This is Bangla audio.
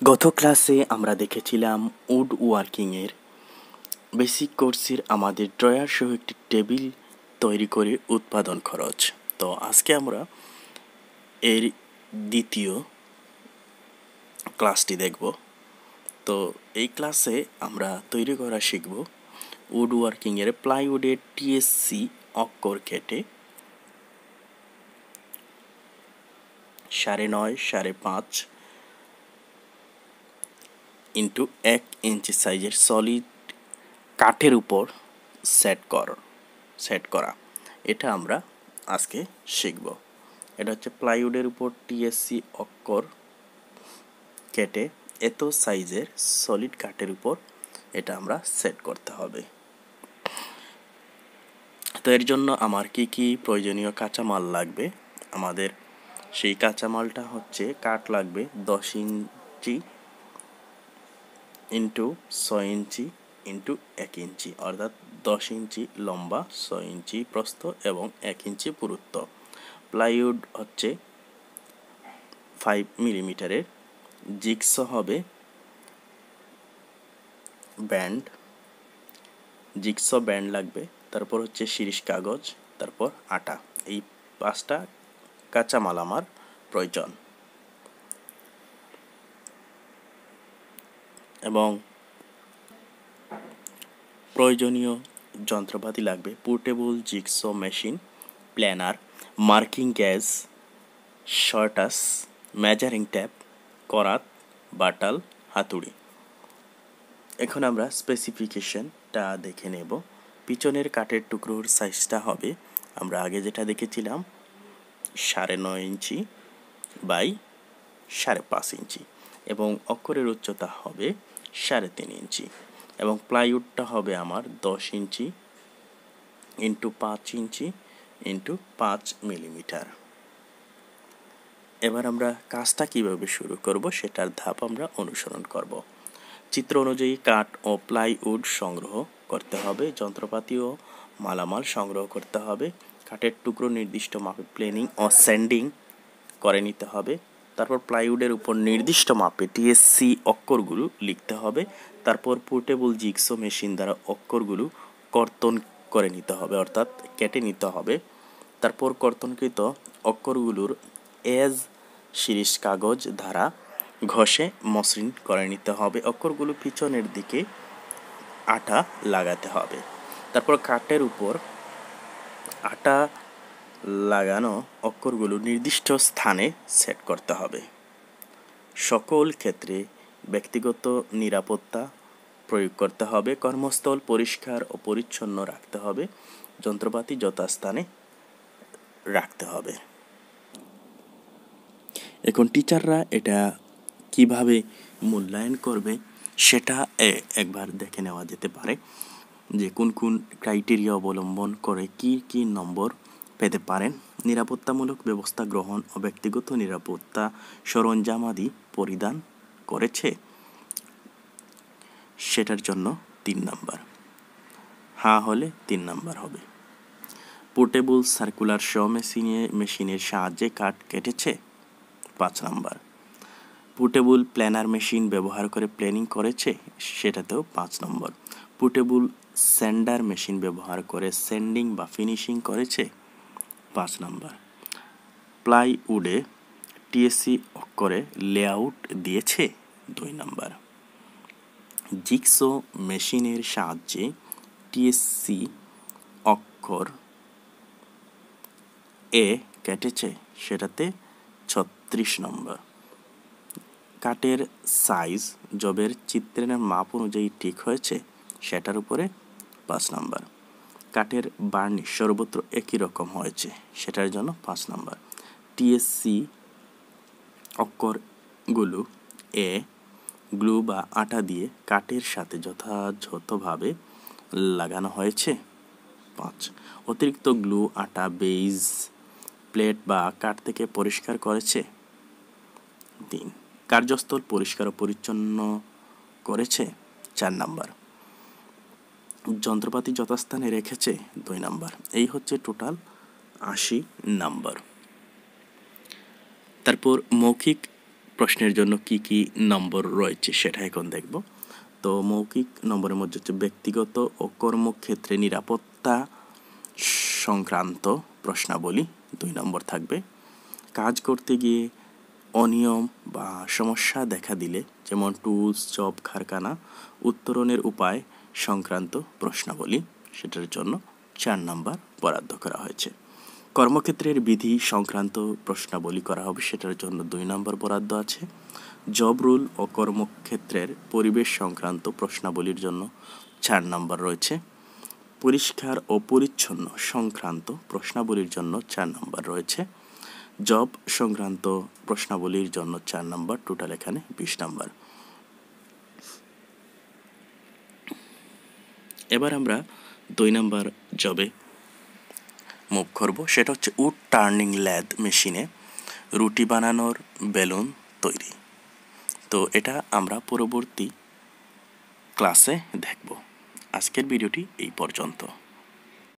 গত ক্লাসে আমরা দেখেছিলাম উড ওয়ার্কিংয়ের বেসিক কোর্সের আমাদের ড্রয়ার সহ একটি টেবিল তৈরি করে উৎপাদন খরচ। তো আজকে আমরা এর দ্বিতীয় ক্লাসটি দেখব। তো এই ক্লাসে আমরা তৈরি করা শিখব উড ওয়ার্কিংয়ের প্লাইউডের টিএসসি অক্ষর কেটে 9.5 5.5 ইন্টু 1 ইঞ্চি সাইজের সলিড কাঠের উপর সেট করা। এটা আমরা আজকে শিখব। এটা হচ্ছে প্লাইউডের উপর টিএসসি অক্ষর কেটে এত সাইজের সলিড কাঠের উপর এটা আমরা সেট করতে হবে। তো এর জন্য আমার কি প্রয়োজনীয় কাঁচামাল লাগবে, আমাদের সেই কাঁচামালটা হচ্ছে কাঠ লাগবে 10 ইঞ্চি ইন্টু 6 ইঞ্চি ইন্টু 1 ইঞ্চি, অর্থাৎ 10 ইঞ্চি লম্বা, 6 ইঞ্চি প্রস্থ এবং 1 ইঞ্চি পুরুত্ব। প্লাইউড হচ্ছে 5 মিলিমিটারের। জিগস হবে জিগস ব্যান্ড লাগবে, তারপর হচ্ছে শিরিষ কাগজ, তারপর আটা। এই 5টা কাঁচামাল আমার প্রয়োজন। এবং প্রয়োজনীয় যন্ত্রপাতি লাগবে portable jigsaw machine, planer, marking gauge, শর্টাস, মেজারিং ট্যাপ, করাত, বাটাল, হাতুড়ি। এখন আমরা স্পেসিফিকেশনটা দেখে নেব। পিছনের কাঠের টুকরোর সাইজটা হবে, আমরা আগে যেটা দেখেছিলাম, 9.5 ইঞ্চি বাই 5.5 ইঞ্চি, এবং অক্ষরের উচ্চতা হবে 3.5 ইঞ্চি, এবং প্লাইউডটা হবে আমার 10 ইঞ্চি ইন্টু 5 ইঞ্চি ইন্টু 5 মিলিমিটার। এবার আমরা কাজটা কিভাবে শুরু করব সেটার ধাপ আমরা অনুসরণ করব। চিত্র অনুযায়ী কাঠ ও প্লাইউড সংগ্রহ করতে হবে, যন্ত্রপাতি ও মালামাল সংগ্রহ করতে হবে, কাঠের টুকরো নির্দিষ্ট মাপে প্লেনিং ও স্যান্ডিং করে নিতে হবে, তারপর প্লাইউডের উপর নির্দিষ্ট মাপে টিএসসি অক্ষরগুলো লিখতে হবে, তারপর পোর্টেবল জিগসো মেশিন দ্বারা অক্ষরগুলো কর্তন করে নিতে হবে, অর্থাৎ কেটে নিতে হবে। তারপর কর্তনকৃত অক্ষরগুলোর এজ শিরিষ কাগজ দ্বারা ঘষে মসৃণ করে নিতে হবে। অক্ষরগুলো পিছনের দিকে আটা লাগাতে হবে। তারপর কাঠের উপর আটা লাগানো অক্ষরগুলো নির্দিষ্ট স্থানে সেট করতে হবে। সকল ক্ষেত্রে ব্যক্তিগত নিরাপত্তা প্রয়োগ করতে হবে। কর্মস্থল পরিষ্কার ও পরিচ্ছন্ন রাখতে হবে। যন্ত্রপাতি যথাস্থানে রাখতে হবে। এখন টিচাররা এটা কিভাবে মূল্যায়ন করবে সেটা একবার দেখে নেওয়া যেতে পারে, যে কোন কোন ক্রাইটেরিয়া অবলম্বন করে কি নম্বর পেতে পারেন। নিরাপত্তামূলক ব্যবস্থা গ্রহণ ও ব্যক্তিগত নিরাপত্তা সরঞ্জামাদি পরিধান করেছে, সেটার জন্য 3 নাম্বার। হ্যাঁ হলে 3 নাম্বার হবে। পোর্টেবল সার্কুলার শ মেশিনের সাহায্যে কাঠ কেটেছে, 5 নাম্বার। পোর্টেবল প্ল্যানার মেশিন ব্যবহার করে প্ল্যানিং করেছে, সেটাতেও 5 নম্বর। পোর্টেবল স্যান্ডার মেশিন ব্যবহার করে স্যান্ডিং বা ফিনিশিং করেছে, 5 নম্বর। প্লাইউডে টিএসসি অক্ষরে লেআউট দিয়েছে, 2 নম্বর। জিগসো মেশিনের সাহায্যে টিএসসি অক্ষর এ কেটেছে, সেটাতে 36 নম্বর। কাঠের সাইজ জবের চিত্রের মাপ অনুযায়ী ঠিক হয়েছে, সেটার উপরে 5 নাম্বার। কাঠের বার্নিশ সর্বত্র একই রকম হয়েছে, সেটার জন্য 5 নাম্বার। টিএসসি অক্ষরগুলো এ গ্লু বা আটা দিয়ে কাঠের সাথে যথাযথভাবে লাগানো হয়েছে, 5। অতিরিক্ত গ্লু আটা বেইজ প্লেট বা কাঠ থেকে পরিষ্কার করেছে, 3। কার্যস্থল পরিষ্কার ও পরিচ্ছন্ন করেছে, 4 নাম্বার। যন্ত্রপাতি যথাস্থানে রেখেছে, 2 নাম্বার। এই হচ্ছে টোটাল 80 নাম্বার। তারপর মৌখিক প্রশ্নের জন্য কি কি নম্বর রয়েছে সেটা এখন দেখব। তো মৌখিক নম্বরের মধ্যে হচ্ছে ব্যক্তিগত ও কর্মক্ষেত্রে নিরাপত্তা সংক্রান্ত প্রশ্নাবলী 2 নম্বর থাকবে। কাজ করতে গিয়ে অনিয়ম বা সমস্যা দেখা দিলে, যেমন টুলস, জব, কারখানা, উত্তরণের উপায় সংক্রান্ত প্রশ্নাবলী, সেটার জন্য 4 নম্বর বরাদ্দ করা হয়েছে। কর্মক্ষেত্রের বিধি সংক্রান্ত প্রশ্নাবলী করা হবে, সেটার জন্য 2 নম্বর বরাদ্দ আছে। জব রুল ও কর্মক্ষেত্রের পরিবেশ সংক্রান্ত প্রশ্নাবলীর জন্য 4 নম্বর রয়েছে। পরিষ্কার ও পরিচ্ছন্ন সংক্রান্ত প্রশ্নাবলীর জন্য 4 নম্বর রয়েছে। জব সংক্রান্ত প্রশ্নাবলীর জন্য 4 নম্বর, টোটাল এখানে 20 নম্বর। এবার আমরা 2 নম্বর জবে মুভ করব। সেটা হচ্ছে উড টার্নিং ল্যাথ মেশিনে রুটি বানানোর বেলুন তৈরি। তো এটা আমরা পরবর্তী ক্লাসে দেখব। আজকের ভিডিওটি এই পর্যন্ত।